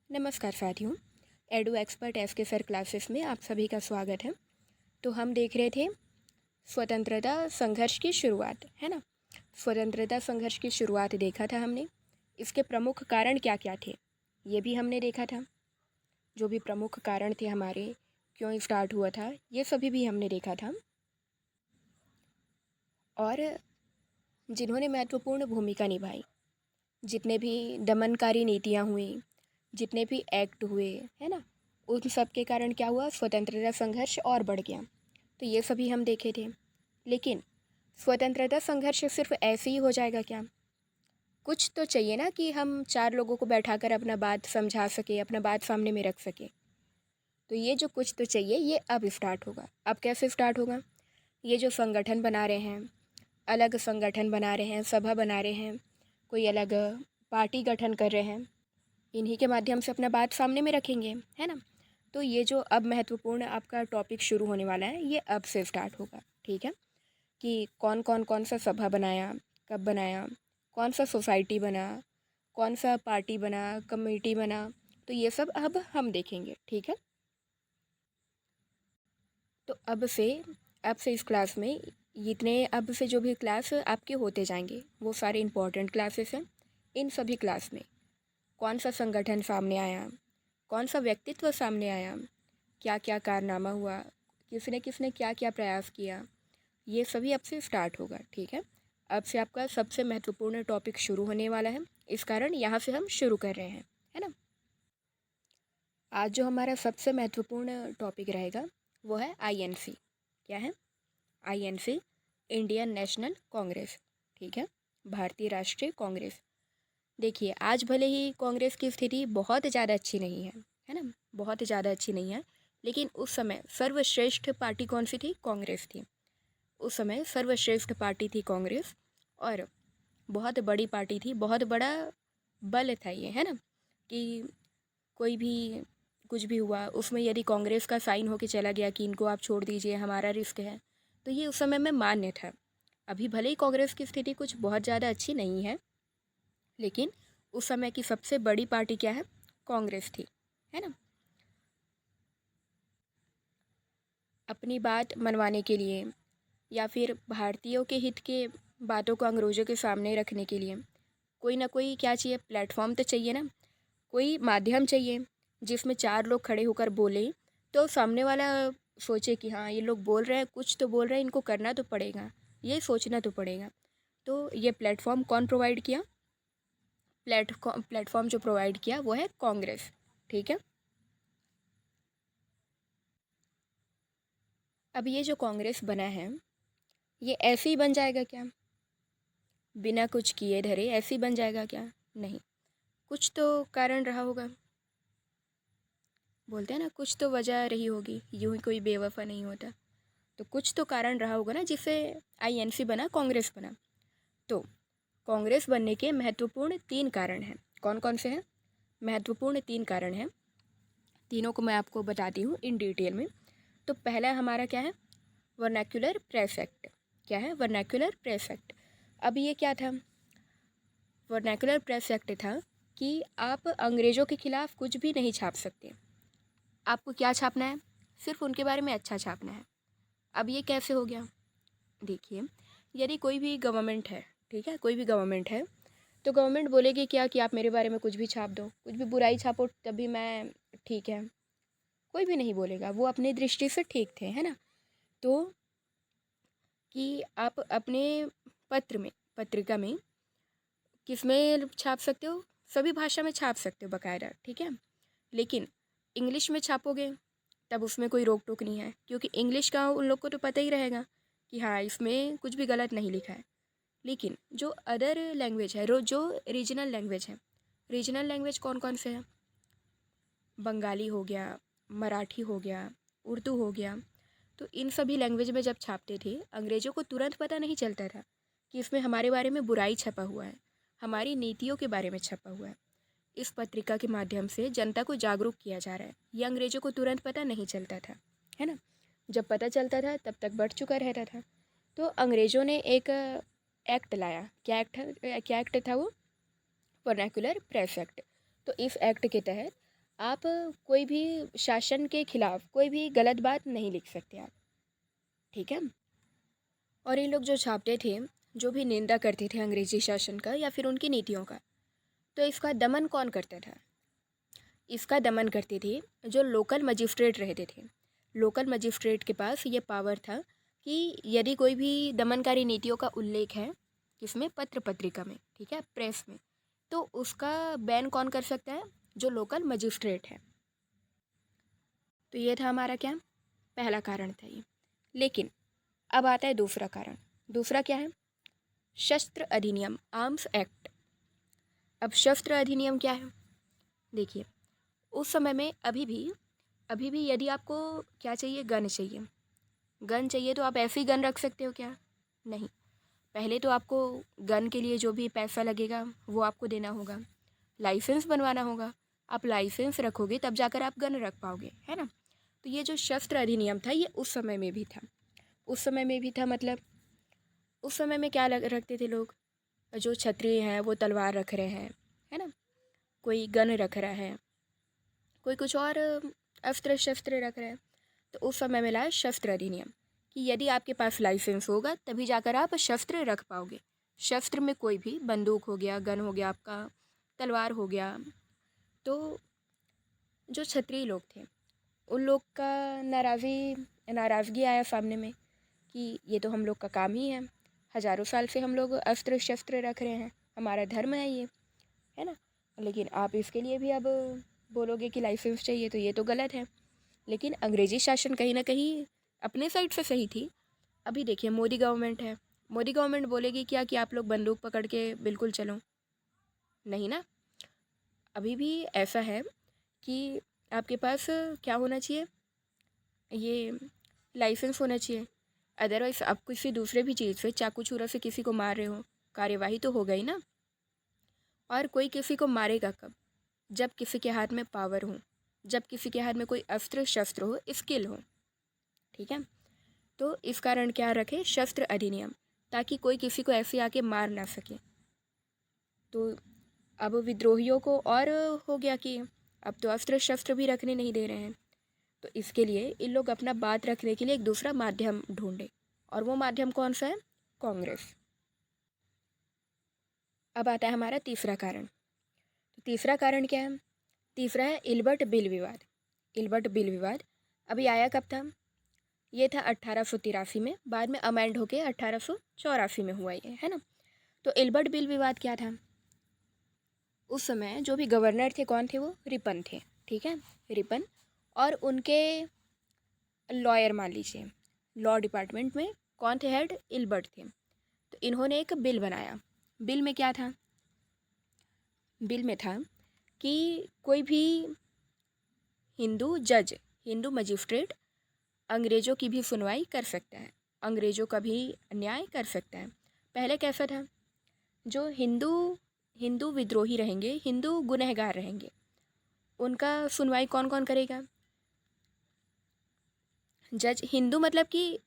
नमस्कार साथियों। Edu expert S के सर क्लासेस में आप सभी का स्वागत है। तो हम देख रहे थे स्वतंत्रता संघर्ष की शुरुआत, है ना। स्वतंत्रता संघर्ष की शुरुआत देखा था हमने। इसके प्रमुख कारण क्या क्या थे ये भी हमने देखा था। जो भी प्रमुख कारण थे हमारे, क्यों स्टार्ट हुआ था, ये सभी भी हमने देखा था। और जिन्होंने महत्वपूर्ण भूमिका निभाई, जितने भी दमनकारी नीतियाँ हुई, जितने भी एक्ट हुए, है ना, उन सब के कारण क्या हुआ, स्वतंत्रता संघर्ष और बढ़ गया। तो ये सभी हम देखे थे। लेकिन स्वतंत्रता संघर्ष सिर्फ ऐसे ही हो जाएगा क्या? कुछ तो चाहिए ना कि हम चार लोगों को बैठाकर अपना बात समझा सके, अपना बात सामने में रख सके। तो ये जो कुछ तो चाहिए, ये अब स्टार्ट होगा। अब कैसे स्टार्ट होगा? ये जो संगठन बना रहे हैं, अलग संगठन बना रहे हैं, सभा बना रहे हैं, कोई अलग पार्टी गठन कर रहे हैं, इन्हीं के माध्यम से अपना बात सामने में रखेंगे, है ना। तो ये जो अब महत्वपूर्ण आपका टॉपिक शुरू होने वाला है, ये अब से स्टार्ट होगा, ठीक है। कि कौन सा सभा बनाया, कब बनाया, कौन सा सोसाइटी बना, कौन सा पार्टी बना, कमेटी बना, तो ये सब अब हम देखेंगे, ठीक है। तो अब से इस क्लास में इतने, अब से जो भी क्लास आपके होते जाएंगे वो सारे इम्पोर्टेंट क्लासेस हैं। इन सभी क्लास में कौन सा संगठन सामने आया, कौन सा व्यक्तित्व सामने आया, क्या क्या कारनामा हुआ, किसने किसने क्या क्या प्रयास किया, ये सभी अब से स्टार्ट होगा, ठीक है। अब से आपका सबसे महत्वपूर्ण टॉपिक शुरू होने वाला है, इस कारण यहाँ से हम शुरू कर रहे हैं, है ना। आज जो हमारा सबसे महत्वपूर्ण टॉपिक रहेगा वो है आईएनसी। क्या है? आईएनसी, इंडियन नेशनल कांग्रेस, ठीक है, भारतीय राष्ट्रीय कांग्रेस। देखिए, आज भले ही कांग्रेस की स्थिति बहुत ज़्यादा अच्छी नहीं है ना, बहुत ज़्यादा अच्छी नहीं है, लेकिन उस समय सर्वश्रेष्ठ पार्टी कौन सी थी? कांग्रेस थी। उस समय सर्वश्रेष्ठ पार्टी थी कांग्रेस, और बहुत बड़ी पार्टी थी, बहुत बड़ा बल था ये, है ना। कि कोई भी कुछ भी हुआ उसमें यदि कांग्रेस का साइन होके चला गया कि इनको आप छोड़ दीजिए, हमारा रिस्क है, तो ये उस समय में मान्य था। अभी भले ही कांग्रेस की स्थिति कुछ बहुत ज़्यादा अच्छी नहीं है, लेकिन उस समय की सबसे बड़ी पार्टी क्या है? कांग्रेस थी, है ना। अपनी बात मनवाने के लिए या फिर भारतीयों के हित के बातों को अंग्रेज़ों के सामने रखने के लिए कोई ना कोई क्या चाहिए? प्लेटफॉर्म तो चाहिए ना, कोई माध्यम चाहिए जिसमें चार लोग खड़े होकर बोलें, तो सामने वाला सोचे कि हाँ, ये लोग बोल रहे हैं, कुछ तो बोल रहे हैं, इनको करना तो पड़ेगा, ये सोचना तो पड़ेगा। तो ये प्लेटफॉर्म कौन प्रोवाइड किया? प्लेटफॉर्म जो प्रोवाइड किया वो है कांग्रेस, ठीक है। अब ये जो कांग्रेस बना है, ये ऐसे ही बन जाएगा क्या? बिना कुछ किए धरे ऐसे ही बन जाएगा क्या? नहीं, कुछ तो कारण रहा होगा। बोलते हैं ना, कुछ तो वजह रही होगी, यूं ही कोई बेवफा नहीं होता। तो कुछ तो कारण रहा होगा ना, जिससे आईएनसी बना, कांग्रेस बना। तो कांग्रेस बनने के महत्वपूर्ण 3 कारण हैं। कौन कौन से हैं? महत्वपूर्ण 3 कारण हैं, तीनों को मैं आपको बताती हूँ इन डिटेल में। तो पहला हमारा क्या है? Vernacular press act. क्या है? Vernacular press act. अब ये क्या था? वर्नाक्युलर प्रेस एक्ट था कि आप अंग्रेज़ों के खिलाफ कुछ भी नहीं छाप सकते। आपको क्या छापना है? सिर्फ उनके बारे में अच्छा छापना है। अब ये कैसे हो गया? देखिए, यदि कोई भी गवर्नमेंट है, ठीक है, कोई भी गवर्नमेंट है, तो गवर्नमेंट बोलेगी क्या कि आप मेरे बारे में कुछ भी छाप दो, कुछ भी बुराई छापो, तभी मैं ठीक है। कोई भी नहीं बोलेगा, वो अपनी दृष्टि से ठीक थे, है ना। तो कि आप अपने पत्रिका में किस में छाप सकते हो? सभी भाषा में छाप सकते हो बाकायदा, ठीक है। लेकिन इंग्लिश में छापोगे तब उसमें कोई रोक टोक नहीं है, क्योंकि इंग्लिश का उन लोग को तो पता ही रहेगा कि हाँ, इसमें कुछ भी गलत नहीं लिखा है। लेकिन जो अदर लैंग्वेज है, जो रीजनल लैंग्वेज है, रीजनल लैंग्वेज कौन कौन से हैं? बंगाली हो गया, मराठी हो गया, उर्दू हो गया। तो इन सभी लैंग्वेज में जब छापते थे, अंग्रेज़ों को तुरंत पता नहीं चलता था कि इसमें हमारे बारे में बुराई छपा हुआ है, हमारी नीतियों के बारे में छपा हुआ है। इस पत्रिका के माध्यम से जनता को जागरूक किया जा रहा है, ये अंग्रेज़ों को तुरंत पता नहीं चलता था, है ना। जब पता चलता था तब तक बढ़ चुका रहता था। तो अंग्रेज़ों ने एक एक्ट लाया। क्या एक्ट था वो? Vernacular press act. तो इस एक्ट के तहत आप कोई भी शासन के खिलाफ कोई भी गलत बात नहीं लिख सकते आप, ठीक है। और ये लोग जो छापते थे, जो भी निंदा करते थे अंग्रेजी शासन का या फिर उनकी नीतियों का, तो इसका दमन कौन करता था? इसका दमन करते थे जो लोकल मजिस्ट्रेट रहते थे। लोकल मजिस्ट्रेट के पास ये पावर था कि यदि कोई भी दमनकारी नीतियों का उल्लेख है किसमें, पत्र पत्रिका में, ठीक है, प्रेस में, तो उसका बैन कौन कर सकता है? जो लोकल मजिस्ट्रेट है। तो ये था हमारा क्या, पहला कारण था ये। लेकिन अब आता है दूसरा कारण। दूसरा क्या है? शस्त्र अधिनियम, आर्म्स एक्ट। अब शस्त्र अधिनियम क्या है? देखिए, उस समय में अभी भी यदि आपको क्या चाहिए, गन चाहिए। गन चाहिए तो आप ऐसे ही गन रख सकते हो क्या? नहीं, पहले तो आपको गन के लिए जो भी पैसा लगेगा वो आपको देना होगा, लाइसेंस बनवाना होगा। आप लाइसेंस रखोगे तब जाकर आप गन रख पाओगे, है ना। तो ये जो शस्त्र अधिनियम था ये उस समय में भी था। उस समय में भी था मतलब उस समय में क्या रखते थे लोग? जो क्षत्रिय हैं वो तलवार रख रहे हैं, है ना, कोई गन रख रहा है, कोई कुछ और अस्त्र शस्त्र रख रहा है। तो उस समय में लाया शस्त्र अधिनियम कि यदि आपके पास लाइसेंस होगा तभी जाकर आप शस्त्र रख पाओगे। शस्त्र में कोई भी बंदूक हो गया, गन हो गया आपका, तलवार हो गया। तो जो क्षत्रिय लोग थे उन लोग का नाराज़गी आया सामने में कि ये तो हम लोग का काम ही है, हज़ारों साल से हम लोग अस्त्र शस्त्र रख रहे हैं, हमारा धर्म है ये, है ना। लेकिन आप इसके लिए भी अब बोलोगे कि लाइसेंस चाहिए, तो ये तो गलत है। लेकिन अंग्रेजी शासन कहीं ना कहीं अपने साइड से सही थी। अभी देखिए मोदी गवर्नमेंट है, मोदी गवर्नमेंट बोलेगी क्या कि आप लोग बंदूक पकड़ के बिल्कुल चलो? नहीं ना। अभी भी ऐसा है कि आपके पास क्या होना चाहिए, ये लाइसेंस होना चाहिए। अदरवाइज आप किसी दूसरे भी चीज़ से, चाकू छुरा से किसी को मार रहे हो, कार्यवाही तो हो गई ना। और कोई किसी को मारेगा कब? जब किसी के हाथ में पावर हो, जब किसी के हाथ में कोई अस्त्र शस्त्र हो, स्किल हो, ठीक है। तो इस कारण क्या रखे, शस्त्र अधिनियम, ताकि कोई किसी को ऐसे आके मार ना सके। तो अब विद्रोहियों को और हो गया कि अब तो अस्त्र शस्त्र भी रखने नहीं दे रहे हैं। तो इसके लिए इन लोग अपना बात रखने के लिए एक दूसरा माध्यम ढूंढे, और वो माध्यम कौन सा है? कांग्रेस। अब आता है हमारा तीसरा कारण। तो तीसरा कारण क्या है? तीसरा है इल्बर्ट बिल विवाद। इल्बर्ट बिल विवाद अभी आया कब था? ये था 1883 में, बाद में अमेंड होके 1884 में हुआ ये, है ना। तो इल्बर्ट बिल विवाद क्या था? उस समय जो भी गवर्नर थे कौन थे? वो रिपन थे, ठीक है, रिपन। और उनके लॉयर मान लीजिए, लॉ डिपार्टमेंट में कौन थे हेड? इल्बर्ट थे। तो इन्होंने एक बिल बनाया। बिल में क्या था? बिल में था कि कोई भी हिंदू जज, हिंदू मजिस्ट्रेट अंग्रेज़ों की भी सुनवाई कर सकता है, अंग्रेज़ों का भी न्याय कर सकता है। पहले कैसा था? जो हिंदू हिंदू विद्रोही रहेंगे, हिंदू गुनहगार रहेंगे, उनका सुनवाई कौन कौन करेगा? जज। हिंदू मतलब कि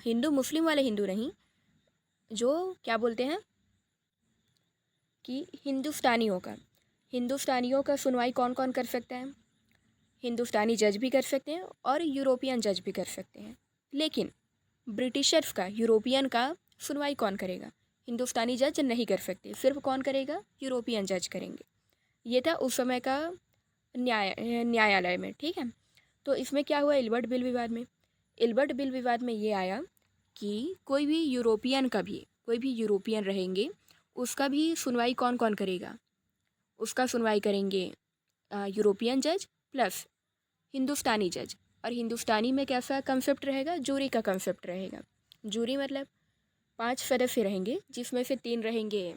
हिंदू मुस्लिम वाले हिंदू नहीं, जो क्या बोलते हैं कि हिंदुस्तानियों का सुनवाई कौन कौन कर सकता है? हिंदुस्तानी जज भी कर सकते हैं और यूरोपियन जज भी कर सकते हैं। लेकिन ब्रिटिशर्स का, यूरोपियन का सुनवाई कौन करेगा? हिंदुस्तानी जज नहीं कर सकते, सिर्फ कौन करेगा? यूरोपियन जज करेंगे। ये था उस समय का न्यायालय में, ठीक है। तो इसमें क्या हुआ इल्बर्ट बिल विवाद में? इल्बर्ट बिल विवाद में ये आया कि कोई भी यूरोपियन रहेंगे, उसका भी सुनवाई कौन कौन करेगा? उसका सुनवाई करेंगे यूरोपियन जज प्लस हिंदुस्तानी जज। और हिंदुस्तानी में कैसा कंसेप्ट रहेगा? जूरी का कंसेप्ट रहेगा। जूरी मतलब 5 सदस्य रहेंगे, जिसमें से 3 रहेंगे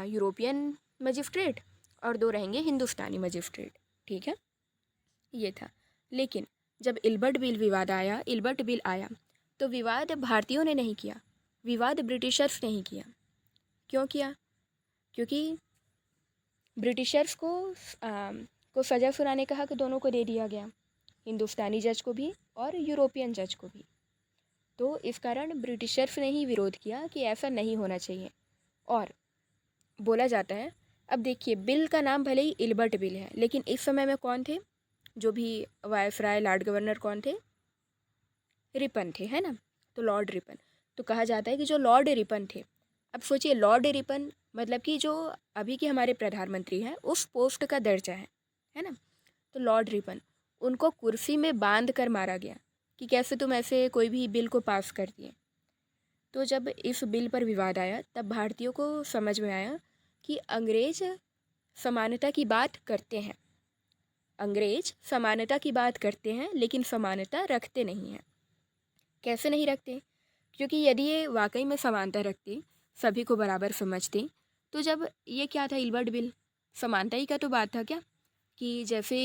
यूरोपियन मजिस्ट्रेट और 2 रहेंगे हिंदुस्तानी मजिस्ट्रेट, ठीक है, ये था। लेकिन जब इल्बर्ट बिल आया तो विवाद भारतीयों ने नहीं किया, विवाद ब्रिटिशर्स ने ही किया। क्यों किया? क्योंकि ब्रिटिशर्स को सज़ा सुनाने का हक दोनों को दे दिया गया, हिंदुस्तानी जज को भी और यूरोपियन जज को भी। तो इस कारण ब्रिटिशर्स ने ही विरोध किया कि ऐसा नहीं होना चाहिए। और बोला जाता है अब देखिए, बिल का नाम भले ही इल्बर्ट बिल है, लेकिन इस समय में कौन थे जो भी वायसराय लॉर्ड गवर्नर, कौन थे? रिपन थे, है ना। तो लॉर्ड रिपन, तो कहा जाता है कि जो लॉर्ड रिपन थे, अब सोचिए लॉर्ड रिपन मतलब कि जो अभी के हमारे प्रधानमंत्री हैं उस पोस्ट का दर्जा है ना। तो लॉर्ड रिपन, उनको कुर्सी में बांध कर मारा गया कि कैसे तुम ऐसे कोई भी बिल को पास कर दिए। तो जब इस बिल पर विवाद आया तब भारतीयों को समझ में आया कि अंग्रेज समानता की बात करते हैं, अंग्रेज समानता की बात करते हैं लेकिन समानता रखते नहीं हैं। कैसे नहीं रखते? क्योंकि यदि ये वाकई में समानता रखते, सभी को बराबर समझते, तो जब ये क्या था इल्बर्ट बिल, समानता ही का तो बात था क्या, कि जैसे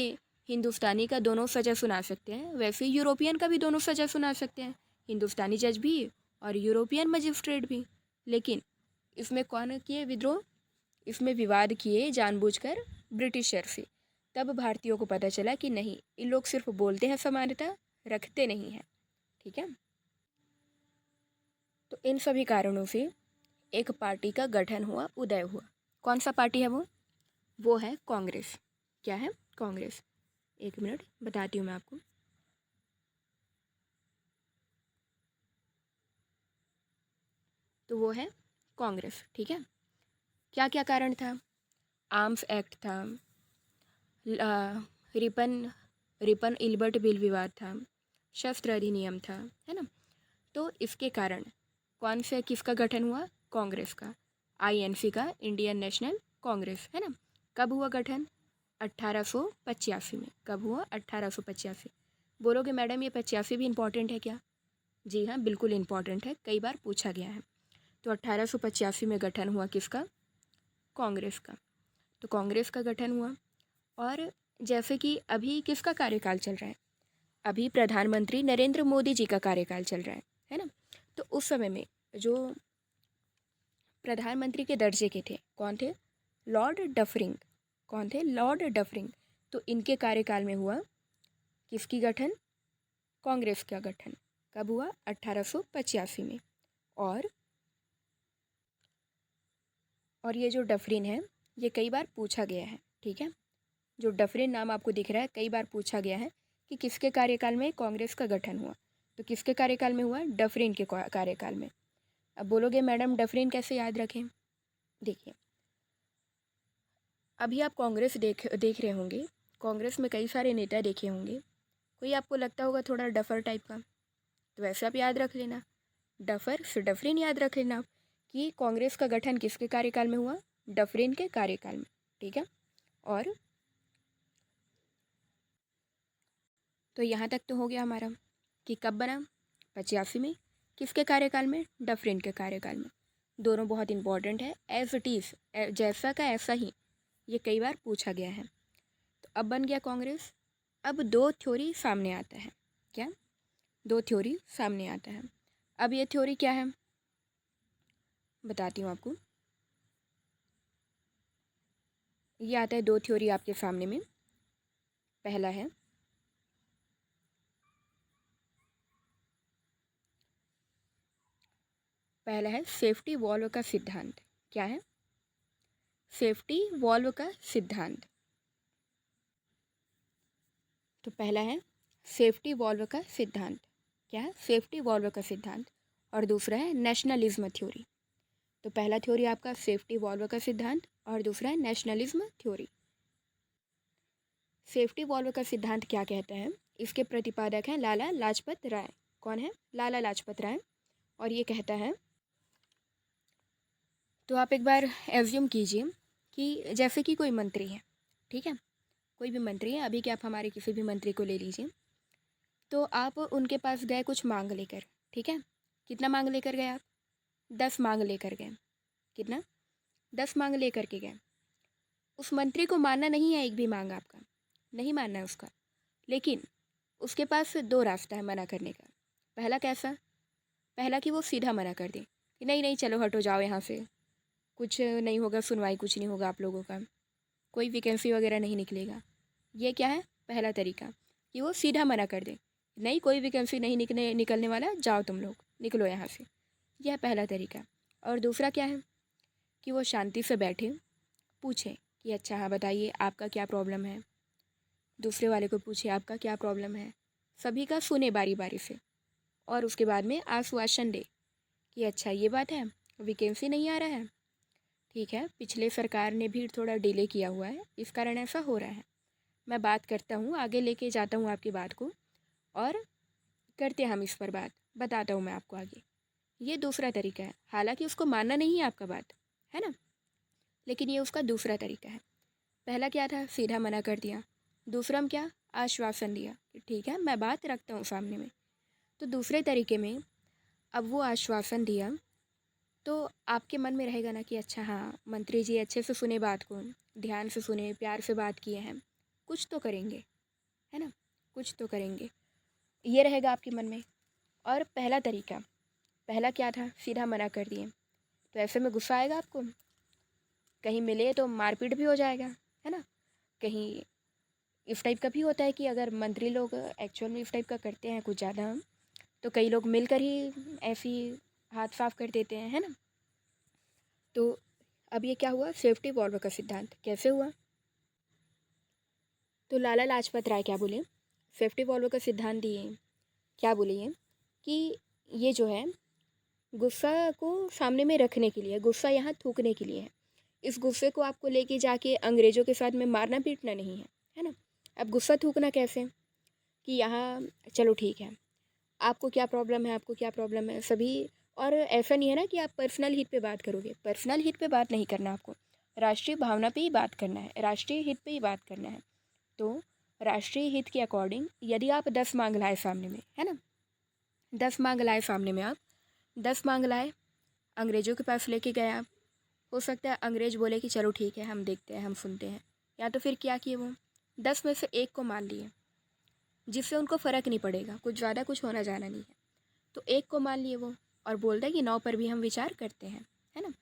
हिंदुस्तानी का दोनों सज़ा सुना सकते हैं वैसे यूरोपियन का भी दोनों सज़ा सुना सकते हैं, हिंदुस्तानी जज भी और यूरोपियन मजिस्ट्रेट भी। लेकिन इसमें कौन किए विद्रोह, इसमें विवाद किए जानबूझकर ब्रिटिशर से। तब भारतीयों को पता चला कि नहीं, इन लोग सिर्फ बोलते हैं समानता, रखते नहीं हैं। ठीक है। तो इन सभी कारणों से एक पार्टी का गठन हुआ, उदय हुआ। कौन सा पार्टी है वो है कांग्रेस। क्या है? कांग्रेस। एक मिनट बताती हूँ मैं आपको। तो वो है कांग्रेस। ठीक है। क्या क्या कारण था? आर्म्स एक्ट था, रिपन रिपन इल्बर्ट बिल विवाद था, शस्त्र अधिनियम था, है ना। तो इसके कारण कौन से किसका गठन हुआ? कांग्रेस का, आईएनसी का, इंडियन नेशनल कांग्रेस, है ना। कब हुआ गठन? 1885 में। कब हुआ? 1885। बोलोगे मैडम ये 85 भी इम्पॉर्टेंट है क्या? जी हाँ, बिल्कुल इम्पॉर्टेंट है, कई बार पूछा गया है। तो 1885 में गठन हुआ किसका? कांग्रेस का। तो कांग्रेस का गठन हुआ। और जैसे कि अभी किसका कार्यकाल चल रहा है? अभी प्रधानमंत्री नरेंद्र मोदी जी का कार्यकाल चल रहा है ना। तो उस समय में जो प्रधानमंत्री के दर्जे के थे, कौन थे? लॉर्ड डफरिंग। कौन थे? लॉर्ड डफरिंग। तो इनके कार्यकाल में हुआ किसकी गठन? कांग्रेस का गठन। कब हुआ? 1885 में। और ये जो डफरिन है ये कई बार पूछा गया है। ठीक है। जो डफरिन नाम आपको दिख रहा है, कई बार पूछा गया है कि किसके कार्यकाल में कांग्रेस का गठन हुआ। तो किसके कार्यकाल में हुआ? डफरिन के कार्यकाल में। अब बोलोगे मैडम डफरिन कैसे याद रखें? देखिए, अभी आप कांग्रेस देख रहे होंगे, कांग्रेस में कई सारे नेता देखे होंगे, कोई आपको लगता होगा थोड़ा डफर टाइप का, तो वैसे आप याद रख लेना, डफर से डफरिन याद रख लेना आप, कि कांग्रेस का गठन किसके कार्यकाल में हुआ? डफरिन के कार्यकाल में। ठीक है। और तो यहाँ तक तो हो गया हमारा कि कब बना? 85 में। किसके कार्यकाल में? डफरिन के कार्यकाल में। दोनों बहुत इंपॉर्टेंट है, एज इट इज़, जैसा का ऐसा ही, ये कई बार पूछा गया है। तो अब बन गया कांग्रेस। अब दो थ्योरी सामने आता है। क्या? दो थ्योरी सामने आता है। अब ये थ्योरी क्या है बताती हूँ आपको। ये आता है दो थ्योरी आपके सामने में। पहला है सेफ्टी वॉल्व का सिद्धांत। क्या है? सेफ्टी वॉल्व का सिद्धांत। तो पहला है सेफ्टी वॉल्व का सिद्धांत। क्या है? सेफ्टी वॉल्व का सिद्धांत। और दूसरा है नेशनलिज्म थ्योरी। तो पहला थ्योरी आपका सेफ्टी वॉल्व का सिद्धांत और दूसरा है नेशनलिज्म थ्योरी। सेफ्टी वॉल्व का सिद्धांत क्या कहता है? इसके प्रतिपादक हैं लाला लाजपत राय। कौन है? लाला लाजपत राय। और ये कहता है, तो आप एक बार एज्यूम कीजिए कि जैसे कि कोई मंत्री है, ठीक है, कोई भी मंत्री है, अभी के आप हमारे किसी भी मंत्री को ले लीजिए, तो आप उनके पास गए कुछ मांग लेकर। ठीक है। कितना मांग लेकर गए आप? 10 मांग लेकर गए। कितना? 10 मांग लेकर के गए। उस मंत्री को मानना नहीं है एक भी मांग आपका, नहीं मानना है उसका, लेकिन उसके पास दो रास्ता है मना करने का। पहला कैसा? पहला कि वो सीधा मना कर दे कि नहीं नहीं चलो हटो जाओ यहाँ से, कुछ नहीं होगा, सुनवाई कुछ नहीं होगा आप लोगों का, कोई वैकेंसी वगैरह नहीं निकलेगा। ये क्या है? पहला तरीका, कि वो सीधा मना कर दे, नहीं कोई वैकेंसी नहीं निकलने वाला, जाओ तुम लोग निकलो यहाँ से। यह पहला तरीका। और दूसरा क्या है? कि वो शांति से बैठे पूछें कि अच्छा हाँ बताइए आपका क्या प्रॉब्लम है, दूसरे वाले को पूछे आपका क्या प्रॉब्लम है, सभी का सुने बारी बारी से, और उसके बाद में आश्वासन दे कि अच्छा ये बात है, वैकेंसी नहीं आ रहा है, ठीक है, पिछले सरकार ने भी थोड़ा डिले किया हुआ है, इस कारण ऐसा हो रहा है, मैं बात करता हूँ, आगे लेके जाता हूँ आपकी बात को, और करते हैं हम इस पर बात, बताता हूँ मैं आपको आगे। ये दूसरा तरीका है, हालांकि उसको मानना नहीं है आपका बात, है ना, लेकिन ये उसका दूसरा तरीका है। पहला क्या था, सीधा मना कर दिया। दूसरा में क्या, आश्वासन दिया कि ठीक है मैं बात रखता हूँ सामने में। तो दूसरे तरीके में अब वो आश्वासन दिया तो आपके मन में रहेगा ना कि अच्छा हाँ मंत्री जी अच्छे से सुने बात को, ध्यान से सुने, प्यार से बात किए हैं, कुछ तो करेंगे, है ना, कुछ तो करेंगे, ये रहेगा आपके मन में। और पहला तरीका, पहला क्या था, सीधा मना कर दिए, तो ऐसे में गुस्सा आएगा आपको, कहीं मिले तो मारपीट भी हो जाएगा, है ना, कहीं इस टाइप का भी होता है कि अगर मंत्री लोग एक्चुअल में इस टाइप का करते हैं कुछ ज़्यादा, तो कई लोग मिलकर ही ऐसी हाथ साफ कर देते हैं, है ना। तो अब ये क्या हुआ, सेफ्टी वॉल्व का सिद्धांत कैसे हुआ, तो लाला लाजपत राय क्या बोले, सेफ्टी वॉल्व का सिद्धांत दिए, क्या बोले ये कि ये जो है गुस्सा को सामने में रखने के लिए, गुस्सा यहाँ थूकने के लिए है, इस गुस्से को आपको लेके जाके अंग्रेज़ों के साथ में मारना पीटना नहीं है ना। अब गुस्सा थूकना कैसे, कि यहाँ चलो ठीक है, आपको क्या प्रॉब्लम है, आपको क्या प्रॉब्लम है सभी, और ऐसा नहीं है ना कि आप पर्सनल हित पे बात करोगे, पर्सनल हित पे बात नहीं करना आपको, राष्ट्रीय भावना पे ही बात करना है, राष्ट्रीय हित पे ही बात करना है। तो राष्ट्रीय हित के अकॉर्डिंग यदि आप 10 मांग लाए सामने में, है ना, 10 मांग लाए सामने में, आप 10 मांग लाए, अंग्रेज़ों के पास लेके गए आप, हो सकता है अंग्रेज़ बोले कि चलो ठीक है हम देखते हैं हम सुनते हैं, या तो फिर क्या किए वो 10 में से एक को मान लिए, जिससे उनको फ़र्क नहीं पड़ेगा, कुछ ज़्यादा कुछ होना जाना नहीं है, तो एक को मान लिए वो, और बोलता है कि 9 पर भी हम विचार करते हैं, है ना।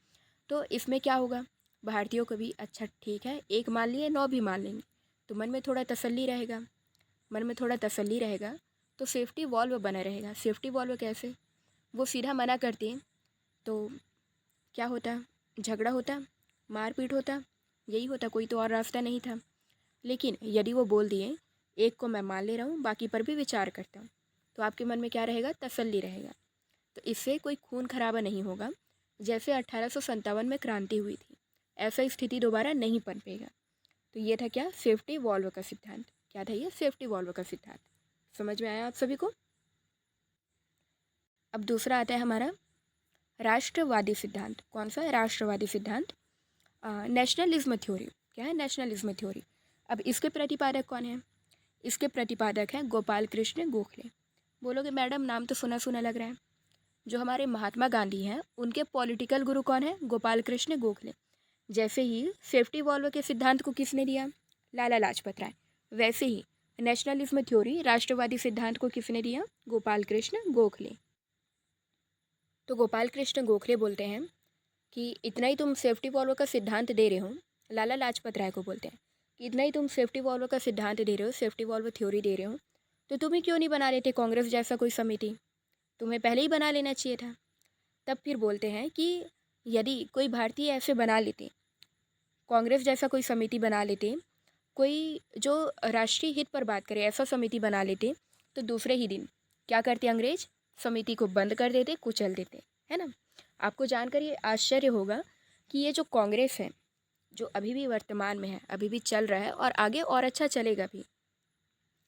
तो इसमें क्या होगा, भारतीयों को भी अच्छा ठीक है, एक मान लिए 9 भी मान लेंगे, तो मन में थोड़ा तसल्ली रहेगा, मन में थोड़ा तसल्ली रहेगा, तो सेफ्टी वॉल्व बना रहेगा। सेफ्टी वॉल्व कैसे, वो सीधा मना करती हैं तो क्या होता, झगड़ा होता, मारपीट होता, यही होता, कोई तो और रास्ता नहीं था। लेकिन यदि वो बोल दिए एक को मैं मान ले रहा हूँ, बाकी पर भी विचार करता हूँ, तो आपके मन में क्या रहेगा, तसल्ली रहेगा। तो इससे कोई खून खराबा नहीं होगा, जैसे 1857 में क्रांति हुई थी, ऐसा स्थिति दोबारा नहीं पनपेगा। तो ये था क्या, सेफ्टी वॉल्व का सिद्धांत, क्या था ये, सेफ्टी वॉल्व का सिद्धांत। समझ में आया आप सभी को। अब दूसरा आता है हमारा राष्ट्रवादी सिद्धांत। कौन सा, राष्ट्रवादी सिद्धांत, नेशनलिज्म थ्योरी। क्या है, नेशनलिज्म थ्योरी। अब इसके प्रतिपादक कौन है, इसके प्रतिपादक हैं गोपाल कृष्ण गोखले। बोलोगे मैडम नाम तो सुना सुना लग रहा है, जो हमारे महात्मा गांधी हैं उनके पॉलिटिकल गुरु कौन है, गोपाल कृष्ण गोखले। जैसे ही सेफ्टी वॉल्व के सिद्धांत को किसने दिया, लाला लाजपत राय, वैसे ही नेशनलिज्म थ्योरी, राष्ट्रवादी सिद्धांत को किसने दिया, गोपाल कृष्ण गोखले। तो गोपाल कृष्ण गोखले बोलते हैं कि इतना ही तुम सेफ्टी वॉल्व का सिद्धांत दे रहे हो, लाला लाजपत राय को बोलते हैं कि इतना ही तुम सेफ्टी वॉल्व का सिद्धांत दे रहे हो, सेफ्टी वॉल्व थ्योरी दे रहे हो, तो तुम्हें क्यों नहीं बना लेते कांग्रेस जैसा कोई समिति, तुम्हें पहले ही बना लेना चाहिए था। तब फिर बोलते हैं कि यदि कोई भारतीय ऐसे बना लेते, कांग्रेस जैसा कोई समिति बना लेते, कोई जो राष्ट्रीय हित पर बात करे ऐसा समिति बना लेते, तो दूसरे ही दिन क्या करते अंग्रेज, समिति को बंद कर देते, कुचल देते, है ना। आपको जानकर ये आश्चर्य होगा कि ये जो कांग्रेस है, जो अभी भी वर्तमान में है, अभी भी चल रहा है और आगे और अच्छा चलेगा भी,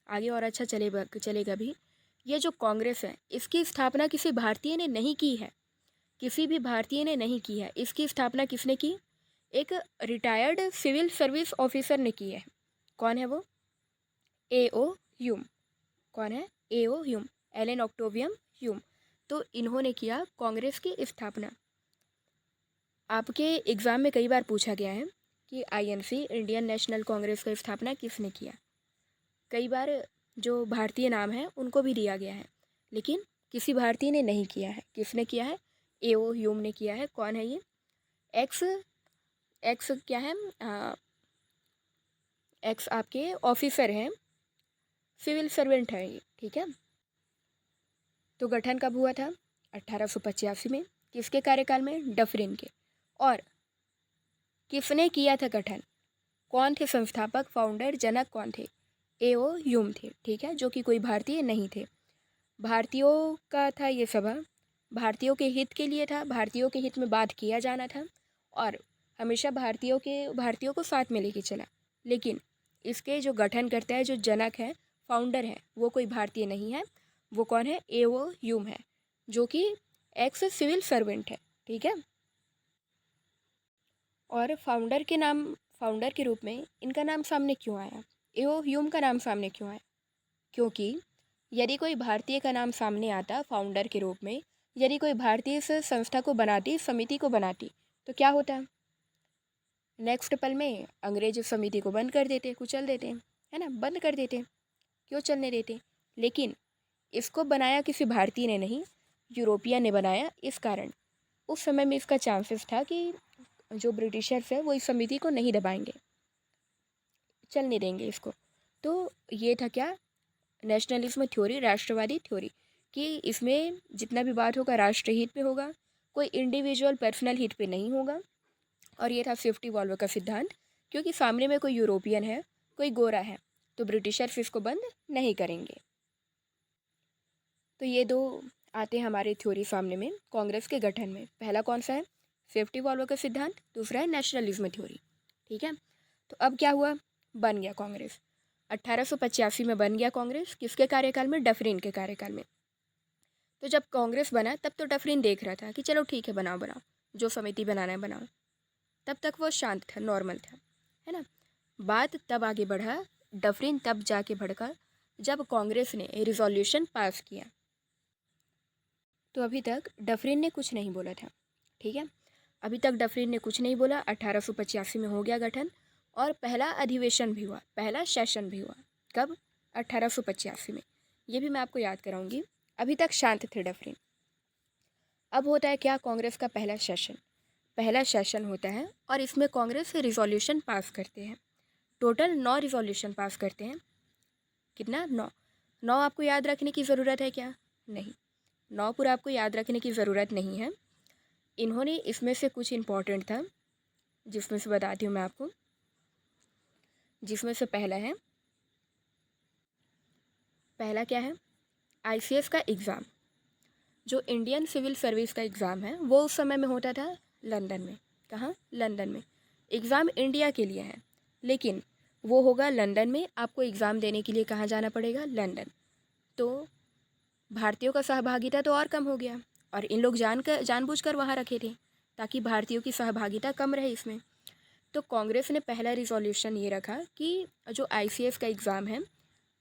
आगे और अच्छा चलेगा भी। ये जो कांग्रेस है इसकी स्थापना किसी भारतीय ने नहीं की है, किसी भी भारतीय ने नहीं की है। इसकी स्थापना किसने की, एक रिटायर्ड सिविल सर्विस ऑफिसर ने की है। कौन है वो, A.O. ह्यूम। कौन है, A.O. Hume, Allan Octavian Hume. तो इन्होंने किया कांग्रेस की स्थापना। आपके एग्ज़ाम में कई बार पूछा गया है कि INC, इंडियन नेशनल कांग्रेस का स्थापना किसने किया। कई बार जो भारतीय नाम है उनको भी दिया गया है, लेकिन किसी भारतीय ने नहीं किया है। किसने किया है, A.O. ह्यूम ने किया है। कौन है ये, एक्स एक्स क्या है, एक्स आपके ऑफिसर हैं, सिविल सर्वेंट है ये, ठीक है। तो गठन कब हुआ था, 1885 में, किसके कार्यकाल में, डफरिन के। और किसने किया था गठन, कौन थे संस्थापक, फाउंडर, जनक कौन थे? ए.ओ. ह्यूम थे, ठीक है, जो कि कोई भारतीय नहीं थे। भारतीयों का था ये सभा, भारतीयों के हित के लिए था, भारतीयों के हित में बात किया जाना था और हमेशा भारतीयों को साथ में लेके चला। लेकिन इसके जो गठन करता है, जो जनक है, फाउंडर है, वो कोई भारतीय नहीं है। वो कौन है? ए.ओ. ह्यूम है, जो कि एक्स सिविल सर्वेंट है, ठीक है। और फाउंडर के रूप में इनका नाम सामने क्यों आया, ए.ओ. ह्यूम का नाम सामने क्यों आया? क्योंकि यदि कोई भारतीय का नाम सामने आता फाउंडर के रूप में, यदि कोई भारतीय इस संस्था को बनाती, समिति को बनाती, तो क्या होता? नेक्स्ट पल में अंग्रेज उस समिति को बंद कर देते, कुचल देते, है ना, बंद कर देते, क्यों चलने देते? लेकिन इसको बनाया किसी भारतीय ने नहीं, यूरोपियन ने बनाया। इस कारण उस समय में इसका चांसेस था कि जो ब्रिटिशर्स है वो इस समिति को नहीं दबाएंगे, चलने देंगे इसको। तो ये था क्या? नेशनलिज्म थ्योरी, राष्ट्रवादी थ्योरी, कि इसमें जितना भी बात होगा राष्ट्रहित पे होगा, कोई इंडिविजुअल पर्सनल हित पे नहीं होगा। और ये था सेफ्टी वॉल्व का सिद्धांत, क्योंकि सामने में कोई यूरोपियन है, कोई गोरा है, तो ब्रिटिशर्स इसको बंद नहीं करेंगे। तो ये दो आते हैं हमारे थ्योरी सामने में कांग्रेस के गठन में। पहला कौन सा है? सेफ्टी वॉल्व का सिद्धांत। दूसरा है नेशनलिज्म थ्योरी, ठीक है। तो अब क्या हुआ? बन गया कांग्रेस। 1885 में बन गया कांग्रेस। किसके कार्यकाल में? डफरिन के कार्यकाल में। तो जब कांग्रेस बना तब तो डफरिन देख रहा था कि चलो ठीक है, बनाओ बनाओ, जो समिति बनाना है बनाओ। तब तक वो शांत था, नॉर्मल था, है ना। बात तब आगे बढ़ा, डफरिन तब जाके भड़का जब कांग्रेस ने रिजोल्यूशन पास किया। तो अभी तक डफरिन ने कुछ नहीं बोला था, ठीक है। अभी तक डफरिन ने कुछ नहीं बोला। 1885 में हो गया गठन और पहला अधिवेशन भी हुआ, पहला सेशन भी हुआ। कब? 1885 में। ये भी मैं आपको याद कराऊंगी। अभी तक शांत थे डफरिन। अब होता है क्या? कांग्रेस का पहला सेशन होता है और इसमें कांग्रेस रिजोल्यूशन पास करते हैं। टोटल 9 रिजोल्यूशन पास करते हैं। कितना? 9 आपको याद रखने की ज़रूरत है क्या? नहीं, 9 पूरा आपको याद रखने की ज़रूरत नहीं है। इन्होंने इसमें से कुछ इम्पोर्टेंट था, जिसमें से बताती हूँ मैं आपको। जिसमें से पहला क्या है? ICS का एग्ज़ाम, जो इंडियन सिविल सर्विस का एग्ज़ाम है, वो उस समय में होता था लंदन में। कहाँ? लंदन में। एग्ज़ाम इंडिया के लिए है, लेकिन वो होगा लंदन में। आपको एग्ज़ाम देने के लिए कहाँ जाना पड़ेगा? लंदन। तो भारतीयों का सहभागिता तो और कम हो गया, और इन लोग जानबूझकर वहाँ रखे थे ताकि भारतीयों की सहभागिता कम रहे इसमें। तो कांग्रेस ने पहला रिजोल्यूशन ये रखा कि जो ICS का एग्ज़ाम है,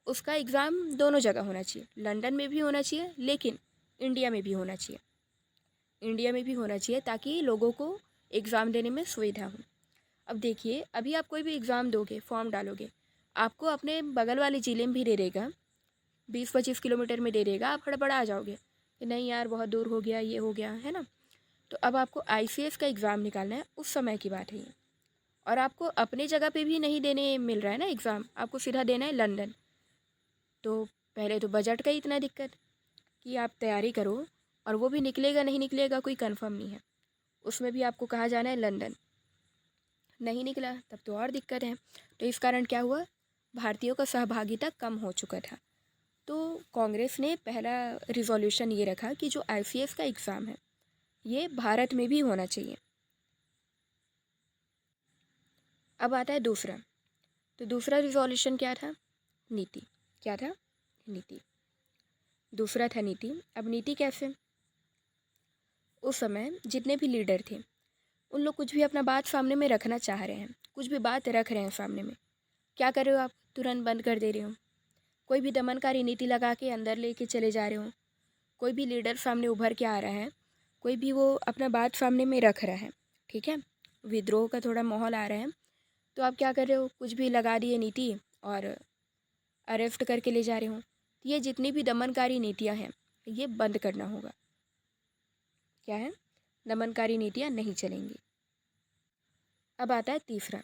उसका एग्ज़ाम दोनों जगह होना चाहिए, लंदन में भी होना चाहिए, लेकिन इंडिया में भी होना चाहिए। इंडिया में भी होना चाहिए ताकि लोगों को एग्ज़ाम देने में सुविधा हो। अब देखिए, अभी आप कोई भी एग्ज़ाम दोगे, फॉर्म डालोगे, आपको अपने बगल वाले ज़िले में भी दे देगा, 20-25 किलोमीटर में दे देगा। आप हड़बड़ा जाओगे कि नहीं यार बहुत दूर हो गया, ये हो गया, है ना। तो अब आपको ICS का एग्ज़ाम निकालना है, उस समय की बात है ये। और आपको अपने जगह पे भी नहीं देने मिल रहा है ना एग्ज़ाम, आपको सीधा देना है लंदन। तो पहले तो बजट का ही इतना दिक्कत कि आप तैयारी करो और वो भी निकलेगा नहीं निकलेगा कोई कंफर्म नहीं है। उसमें भी आपको कहाँ जाना है? लंदन। नहीं निकला तब तो और दिक्कत है। तो इस कारण क्या हुआ? भारतीयों का सहभागिता कम हो चुका था। तो कांग्रेस ने पहला रिजोल्यूशन ये रखा कि जो ICS का एग्ज़ाम है, ये भारत में भी होना चाहिए। अब आता है दूसरा। तो दूसरा रिजोल्यूशन क्या था? नीति। क्या था? नीति। दूसरा था नीति। अब नीति कैसे? उस समय जितने भी लीडर थे, उन लोग कुछ भी अपना बात सामने में रखना चाह रहे हैं, कुछ भी बात रख रहे हैं सामने में, क्या कर रहे हो आप? तुरंत बंद कर दे रहे हो। कोई भी दमनकारी नीति लगा के अंदर लेके चले जा रहे हो। कोई भी लीडर सामने उभर के आ रहा है, कोई भी वो अपना बात सामने में रख रहा है, ठीक है, विद्रोह का थोड़ा माहौल आ रहा है, तो आप क्या कर रहे हो? कुछ भी लगा दिए नीति और अरेस्ट करके ले जा रहे हो। ये जितनी भी दमनकारी नीतियाँ हैं, ये बंद करना होगा। क्या है? दमनकारी नीतियाँ नहीं चलेंगी। अब आता है तीसरा।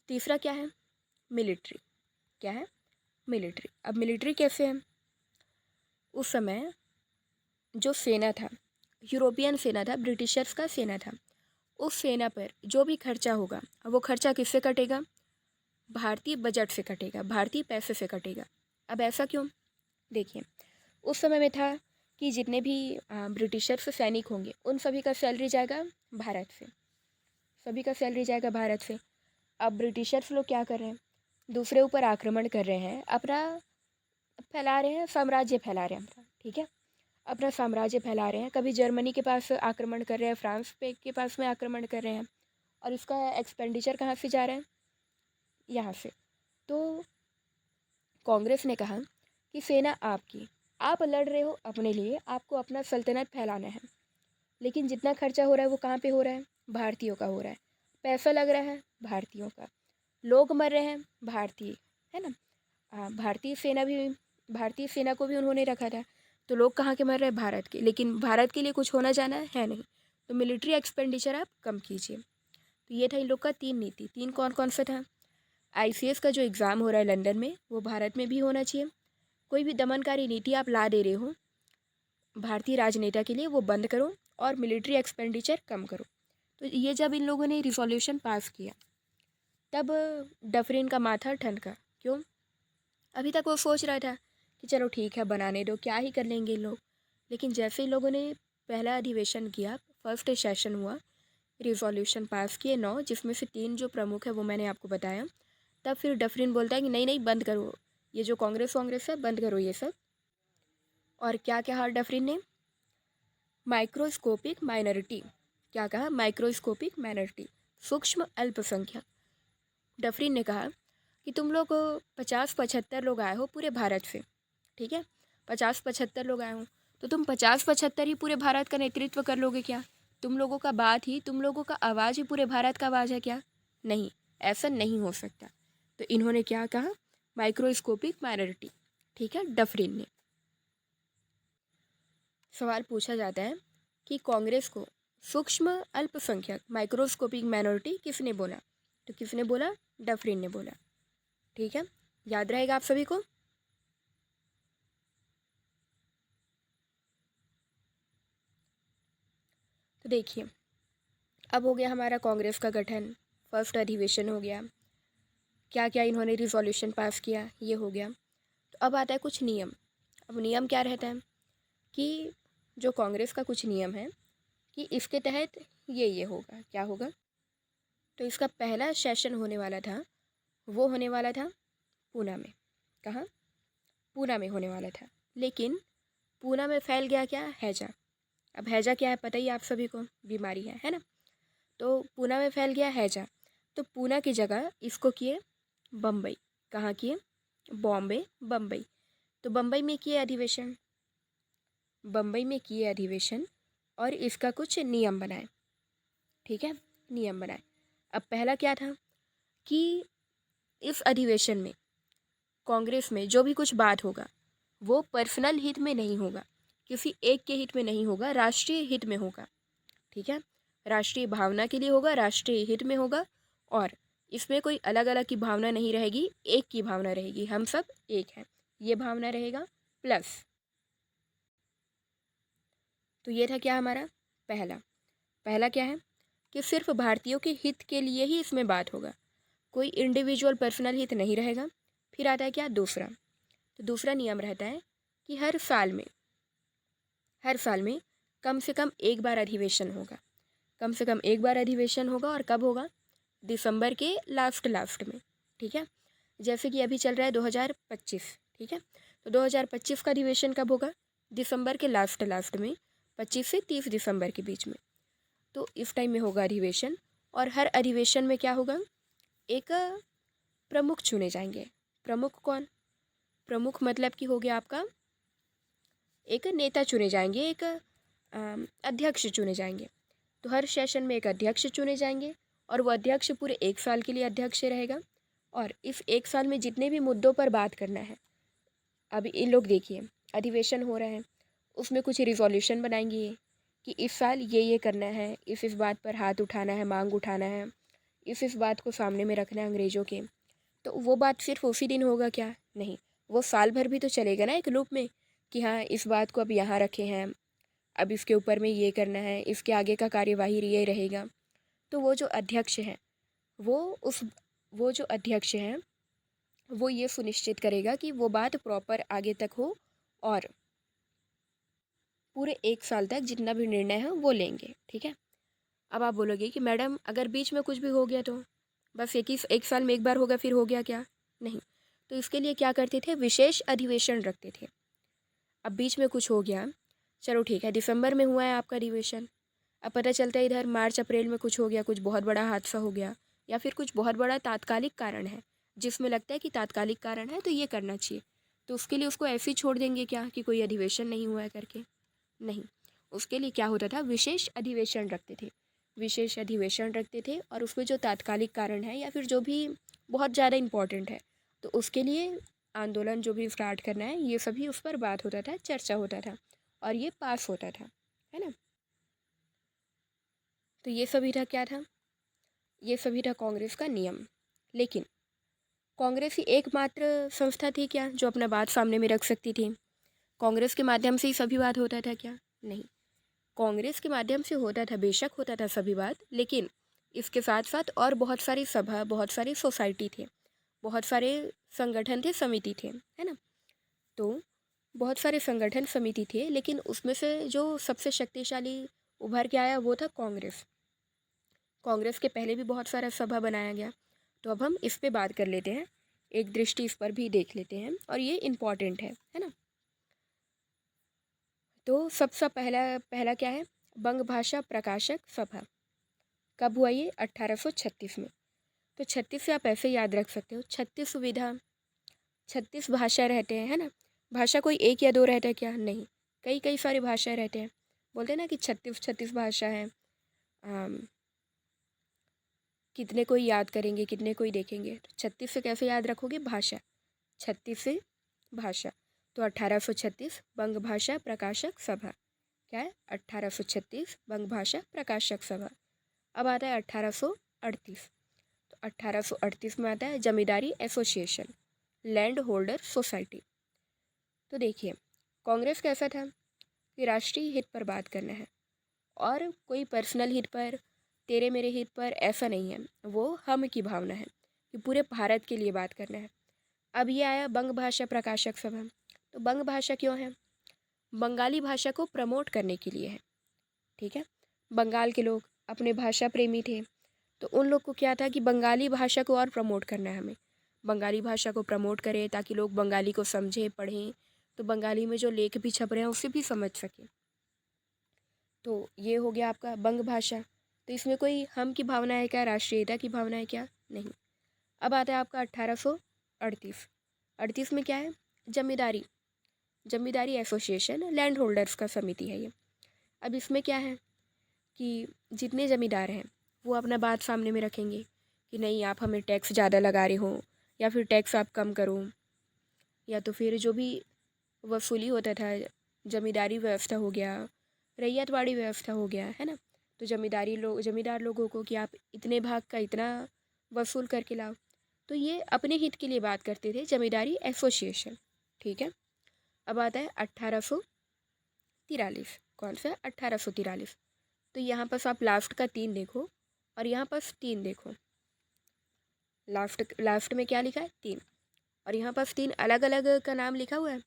तीसरा क्या है? मिलिट्री। क्या है? मिलिट्री। अब मिलिट्री कैसे है? उस समय जो सेना था, यूरोपियन सेना था, ब्रिटिशर्स का सेना था, उस सेना पर जो भी खर्चा होगा वो खर्चा किससे कटेगा? भारतीय बजट से कटेगा, भारतीय पैसे से कटेगा। अब ऐसा क्यों? देखिए, उस समय में था कि जितने भी ब्रिटिशर्स सैनिक होंगे उन सभी का सैलरी जाएगा भारत से, सभी का सैलरी जाएगा भारत से। अब ब्रिटिशर्स लोग क्या कर रहे हैं? दूसरे ऊपर आक्रमण कर रहे हैं, अपना फैला रहे हैं, साम्राज्य फैला रहे हैं अपना, ठीक है, अपना साम्राज्य फैला रहे हैं। कभी जर्मनी के पास आक्रमण कर रहे हैं, फ्रांस पे के पास में आक्रमण कर रहे हैं, और इसका एक्सपेंडिचर कहाँ से जा रहा है? यहाँ से। तो कांग्रेस ने कहा कि सेना आपकी, आप लड़ रहे हो अपने लिए, आपको अपना सल्तनत फैलाना है, लेकिन जितना खर्चा हो रहा है वो कहाँ पे हो रहा है? भारतीयों का हो रहा है। पैसा लग रहा है भारतीयों का, लोग मर रहे हैं भारतीय, है ना। भारतीय सेना भी, भारतीय सेना को भी उन्होंने रखा था, तो लोग कहाँ के मर रहे हैं? भारत के। लेकिन भारत के लिए कुछ होना जाना है नहीं, तो मिलिट्री एक्सपेंडिचर आप कम कीजिए। तो ये था इन लोग का 3 नीति। 3 कौन कौन सा था? ICS का जो एग्ज़ाम हो रहा है लंदन में, वो भारत में भी होना चाहिए। कोई भी दमनकारी नीति आप ला दे रहे हो भारतीय राजनेता के लिए, वो बंद करो, और मिलिट्री एक्सपेंडिचर कम करो। तो ये जब इन लोगों ने रिजोल्यूशन पास किया, तब डफरिन का माथा ठनका। क्यों? अभी तक वो सोच रहा था कि चलो ठीक है, बनाने दो, क्या ही कर लेंगे लोग। लेकिन जैसे ही लोगों ने पहला अधिवेशन किया, फर्स्ट सेशन हुआ, रिजोल्यूशन पास किए 9, जिसमें से 3 जो प्रमुख है वो मैंने आपको बताया, तब फिर डफरिन बोलता है कि नहीं नहीं, बंद करो, ये जो कांग्रेस है बंद करो ये सब। और क्या क्या कहा डफरिन ने? Microscopic minority. क्या कहा? माइक्रोस्कोपिक माइनॉरिटी, सूक्ष्म अल्पसंख्यक। डफरिन ने कहा कि तुम लोग 50-75 लोग आए हो पूरे भारत से, ठीक है, 50-75 लोग आए हो, तो तुम 50-75 ही पूरे भारत का नेतृत्व कर लोगे क्या? तुम लोगों का बात ही, तुम लोगों का आवाज़ ही पूरे भारत का आवाज़ है क्या? नहीं, ऐसा नहीं हो सकता। तो इन्होंने क्या कहा? माइक्रोस्कोपिक माइनॉरिटी, ठीक है, डफरिन ने। सवाल पूछा जाता है कि कांग्रेस को सूक्ष्म अल्पसंख्यक, माइक्रोस्कोपिक माइनॉरिटी किसने बोला? तो किसने बोला? डफरिन ने बोला, ठीक है, याद रहेगा आप सभी को। तो देखिए, अब हो गया हमारा कांग्रेस का गठन, फर्स्ट अधिवेशन हो गया, क्या क्या इन्होंने रिजोल्यूशन पास किया, ये हो गया। तो अब आता है कुछ नियम। अब नियम क्या रहता है कि जो कांग्रेस का कुछ नियम है कि इसके तहत ये होगा, क्या होगा? तो इसका पहला सेशन होने वाला था, वो होने वाला था पूना में। कहाँ? पूना में होने वाला था, लेकिन पूना में फैल गया क्या? हैजा। अब हैजा क्या है पता ही आप सभी को, बीमारी है ना। तो पूना में फैल गया हैजा, तो पूना की जगह इसको किए बम्बई। कहाँ किए? बॉम्बे, बम्बई। तो बम्बई में किए अधिवेशन, बम्बई में किए अधिवेशन, और इसका कुछ नियम बनाए, ठीक है, नियम बनाए। अब पहला क्या था कि इस अधिवेशन में कांग्रेस में जो भी कुछ बात होगा वो पर्सनल हित में नहीं होगा, किसी एक के हित में नहीं होगा, राष्ट्रीय हित में होगा, ठीक है, राष्ट्रीय भावना के लिए होगा, राष्ट्रीय हित में होगा, और इसमें कोई अलग अलग की भावना नहीं रहेगी, एक की भावना रहेगी, हम सब एक हैं, ये भावना रहेगा। प्लस, तो ये था क्या हमारा पहला। पहला क्या है कि सिर्फ भारतीयों के हित के लिए ही इसमें बात होगा, कोई इंडिविजुअल पर्सनल हित नहीं रहेगा। फिर आता है क्या? दूसरा। तो दूसरा नियम रहता है कि हर साल में कम से कम एक बार अधिवेशन होगा, कम से कम एक बार अधिवेशन होगा, और कब होगा? दिसंबर के लास्ट में, ठीक है। जैसे कि अभी चल रहा है 2025, ठीक है, तो 2025 का अधिवेशन कब होगा? दिसंबर के लास्ट में, 25 से 30 दिसंबर के बीच में। तो इस टाइम में होगा अधिवेशन, और हर अधिवेशन में क्या होगा? एक प्रमुख चुने जाएंगे। प्रमुख कौन? प्रमुख मतलब कि हो गया आपका एक नेता चुने जाएंगे, एक अध्यक्ष चुने जाएंगे। तो हर सेशन में एक अध्यक्ष चुने जाएंगे, और वो अध्यक्ष पूरे 1 साल के लिए अध्यक्ष रहेगा, और इस 1 साल में जितने भी मुद्दों पर बात करना है, अभी इन लोग देखिए अधिवेशन हो रहा है, उसमें कुछ रिजोल्यूशन बनाएंगे कि इस साल ये करना है, इस बात पर हाथ उठाना है, मांग उठाना है, इस बात को सामने में रखना है अंग्रेज़ों के। तो वो बात सिर्फ उसी दिन होगा क्या? नहीं, वो साल भर भी तो चलेगा ना एक लूप में, कि हाँ इस बात को अब यहाँ रखे हैं, अब इसके ऊपर में ये करना है, इसके आगे का कार्यवाही ये रहेगा। तो वो जो अध्यक्ष है वो जो अध्यक्ष हैं वो ये सुनिश्चित करेगा कि वो बात प्रॉपर आगे तक हो और पूरे 1 साल तक जितना भी निर्णय है वो लेंगे। ठीक है। अब आप बोलोगे कि मैडम अगर बीच में कुछ भी हो गया तो बस 1 साल में एक बार होगा फिर हो गया क्या? नहीं। तो इसके लिए क्या करते थे, विशेष अधिवेशन रखते थे। अब बीच में कुछ हो गया, चलो ठीक है, दिसंबर में हुआ है आपका अधिवेशन, अब पता चलता है इधर मार्च अप्रैल में कुछ हो गया, कुछ बहुत बड़ा हादसा हो गया या फिर कुछ बहुत बड़ा तात्कालिक कारण है जिसमें लगता है कि तात्कालिक कारण है तो ये करना चाहिए, तो उसके लिए उसको ऐसे ही छोड़ देंगे क्या कि कोई अधिवेशन नहीं हुआ है करके? नहीं। उसके लिए क्या होता था, विशेष अधिवेशन रखते थे। विशेष अधिवेशन रखते थे और उसमें जो तात्कालिक कारण है या फिर जो भी बहुत ज़्यादा इम्पोर्टेंट है तो उसके लिए आंदोलन जो भी स्टार्ट करना है ये सभी उस पर बात होता था, चर्चा होता था और ये पास होता था, है ना। तो ये सभी था क्या था, ये सभी था कांग्रेस का नियम। लेकिन कांग्रेस ही एकमात्र संस्था थी क्या जो अपना बात सामने में रख सकती थी? कांग्रेस के माध्यम से ही सभी बात होता था क्या? नहीं। कांग्रेस के माध्यम से होता था, बेशक होता था सभी बात, लेकिन इसके साथ साथ और बहुत सारी सभा, बहुत सारी सोसाइटी थे, बहुत सारे संगठन थे, समिति थे, है ना। तो बहुत सारे संगठन समिति थे, लेकिन उसमें से जो सबसे शक्तिशाली उभर के आया वो था कांग्रेस। कांग्रेस के पहले भी बहुत सारा सभा बनाया गया। तो अब हम इस पे बात कर लेते हैं, एक दृष्टि इस पर भी देख लेते हैं और ये इम्पॉर्टेंट है ना। तो सबसे पहला पहला क्या है, बंग भाषा प्रकाशक सभा। कब हुआ ये? 1836 में। तो 36 से आप ऐसे याद रख सकते हो, 36 विधा, 36 भाषा रहते हैं, है ना। भाषा कोई एक या दो रहता है क्या? नहीं, कई कई सारी भाषाएं रहते हैं। बोलते हैं ना कि 36 भाषा है। कितने कोई याद करेंगे, कितने कोई देखेंगे, तो 36 से कैसे याद रखोगे? भाषा, 36 से भाषा। तो 1836 बंग भाषा प्रकाशक सभा। क्या है? 1836 बंग भाषा प्रकाशक सभा। अब आता है 1838। तो 1838 में आता है जमींदारी एसोसिएशन, लैंड होल्डर सोसाइटी। तो देखिए, कांग्रेस कैसा था कि राष्ट्रीय हित पर बात करना है और कोई पर्सनल हित पर, तेरे मेरे हित पर ऐसा नहीं है, वो हम की भावना है कि पूरे भारत के लिए बात करना है। अब ये आया बंग भाषा प्रकाशक सभा। तो बंग भाषा क्यों है? बंगाली भाषा को प्रमोट करने के लिए है। ठीक है। बंगाल के लोग अपने भाषा प्रेमी थे, तो उन लोग को क्या था कि बंगाली भाषा को और प्रमोट करना है हमें, बंगाली भाषा को प्रमोट करें ताकि लोग बंगाली को समझें, पढ़ें, तो बंगाली में जो लेख भी छप रहे हैं उसे भी समझ सकें। तो ये हो गया आपका बंग भाषा। तो इसमें कोई हम की भावना है क्या, राष्ट्रीयता की भावना है क्या? नहीं। अब आता है आपका 1838। 38 में क्या है? जमींदारी, जमींदारी एसोसिएशन, लैंड होल्डर्स का समिति है ये। अब इसमें क्या है कि जितने ज़मींदार हैं वो अपना बात सामने में रखेंगे कि नहीं, आप हमें टैक्स ज़्यादा लगा रहे हो या फिर टैक्स आप कम करो, या तो फिर जो भी वसूली होता था, जमींदारी व्यवस्था हो गया, रैयतवाड़ी व्यवस्था हो गया, है ना। तो जमींदार लोगों को कि आप इतने भाग का इतना वसूल करके लाओ, तो ये अपने हित के लिए बात करते थे, जमींदारी एसोसिएशन। ठीक है। अब आता है 1843। कौन सा? 1843। तो यहाँ पर आप लास्ट का 3 देखो और यहाँ पर 3 देखो, लास्ट में क्या लिखा है? 3। और यहाँ पर 3 अलग अलग का नाम लिखा हुआ है।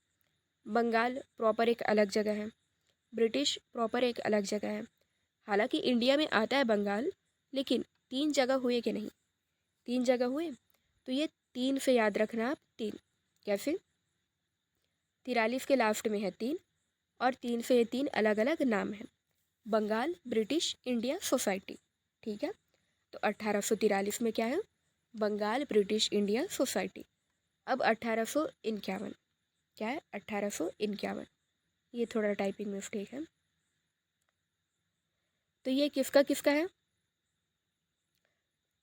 बंगाल प्रॉपर एक अलग जगह है, ब्रिटिश प्रॉपर एक अलग जगह है। हालांकि इंडिया में आता है बंगाल, लेकिन 3 जगह हुए कि नहीं? 3 जगह हुए। तो ये 3 से याद रखना आप, 3 कैसे? 43 के लास्ट में है 3 और 3 से ये 3 अलग अलग नाम है, बंगाल ब्रिटिश इंडिया सोसाइटी। ठीक है। तो 1843 में क्या है? Bengal British India society. अब 1851, क्या है? 1851। ये थोड़ा टाइपिंग मिस्टेक है। तो ये किसका किसका है?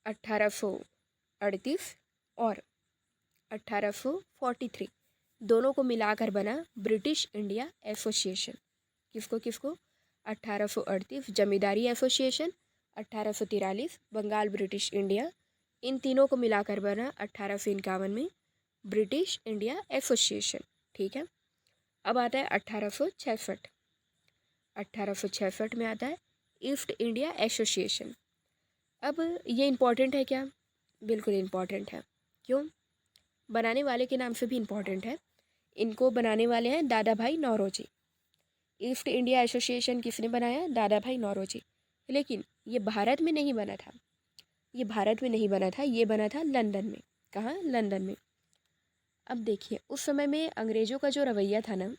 1838 और 1843 दोनों को मिलाकर बना ब्रिटिश इंडिया एसोसिएशन। किसको किसको? 1838 जमींदारी एसोसिएशन, 1843 बंगाल ब्रिटिश इंडिया, इन तीनों को मिलाकर बना 1851 में ब्रिटिश इंडिया एसोसिएशन। ठीक है। अब आता है 1866। में आता है ईस्ट इंडिया एसोसिएशन। अब ये इम्पॉर्टेंट है क्या? बिल्कुल इम्पॉर्टेंट है। क्यों? बनाने वाले के नाम से भी इम्पॉर्टेंट है। इनको बनाने वाले हैं दादा भाई नौरोजी। ईस्ट इंडिया एसोसिएशन किसने बनाया? दादा भाई नौरोजी। लेकिन ये भारत में नहीं बना था, ये भारत में नहीं बना था, ये बना था लंदन में। कहाँ? लंदन में। अब देखिए उस समय में अंग्रेज़ों का जो रवैया था ना,